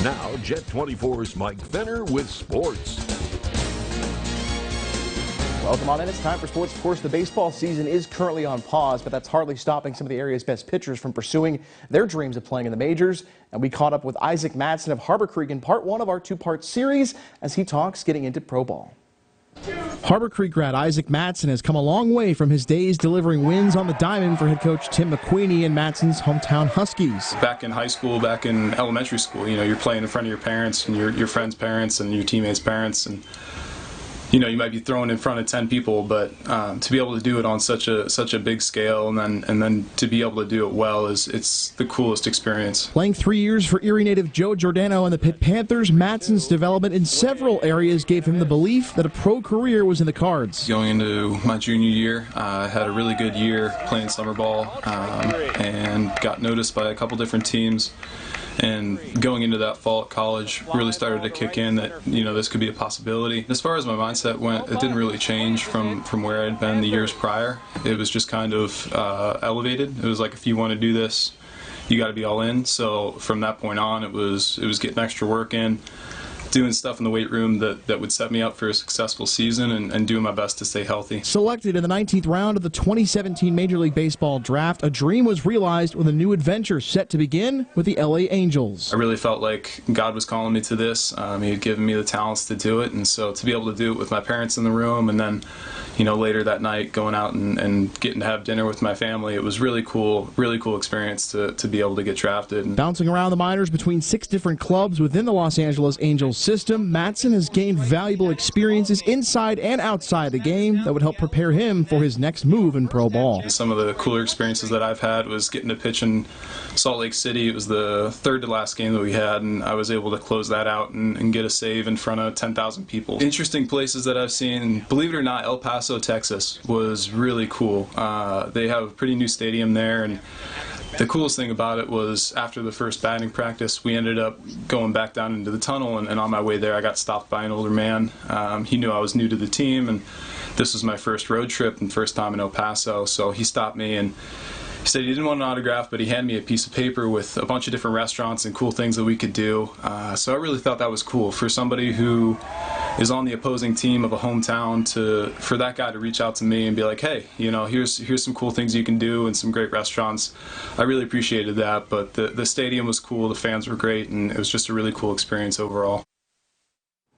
Now, Jet 24's Mike Fenner with sports. Welcome on in. It's time for sports. Of course, the baseball season is currently on pause, but that's hardly stopping some of the area's best pitchers from pursuing their dreams of playing in the majors. And we caught up with Isaac Mattson of Harbor Creek in part one of our two-part series as he talks getting into pro ball. Harbor Creek grad Isaac Mattson has come a long way from his days delivering wins on the diamond for head coach Tim McQueeney and Mattson's hometown Huskies. Back in high school, back in elementary school, you're playing in front of your parents and your friends' parents and your teammates' parents, and you might be thrown in front of 10 people, but to be able to do it on such a big scale and then to be able to do it well it's the coolest experience. Playing 3 years for Erie native Joe Giordano and the Pitt Panthers, Mattson's development in several areas gave him the belief that a pro career was in the cards. Going into my junior year, I had a really good year playing summer ball and got noticed by a couple different teams. And going into that fall at college really started to kick in that this could be a possibility. As far as my mindset went, it didn't really change from where I'd been the years prior. It was just kind of elevated. It was like, if you want to do this, you got to be all in. So from that point on, it was getting extra work in, doing stuff in the weight room that would set me up for a successful season and doing my best to stay healthy. Selected in the 19th round of the 2017 Major League Baseball draft, a dream was realized with a new adventure set to begin with the LA Angels. I really felt like God was calling me to this. He had given me the talents to do it, and so to be able to do it with my parents in the room and then later that night going out and getting to have dinner with my family, it was really cool experience to be able to get drafted. Bouncing around the minors between 6 different clubs within the Los Angeles Angels system, Mattson has gained valuable experiences inside and outside the game that would help prepare him for his next move in pro ball. Some of the cooler experiences that I've had was getting to pitch in Salt Lake City. It was the third to last game that we had, and I was able to close that out and get a save in front of 10,000 people. Interesting places that I've seen, believe it or not, El Paso, Texas was really cool. They have a pretty new stadium there, and the coolest thing about it was after the first batting practice, we ended up going back down into the tunnel, and on my way there I got stopped by an older man. He knew I was new to the team, and this was my first road trip and first time in El Paso, so he stopped me and he said he didn't want an autograph, but he handed me a piece of paper with a bunch of different restaurants and cool things that we could do. So I really thought that was cool for somebody who is on the opposing team of a hometown for that guy to reach out to me and be like, hey, here's some cool things you can do and some great restaurants. I really appreciated that, but the stadium was cool, the fans were great, and it was just a really cool experience overall.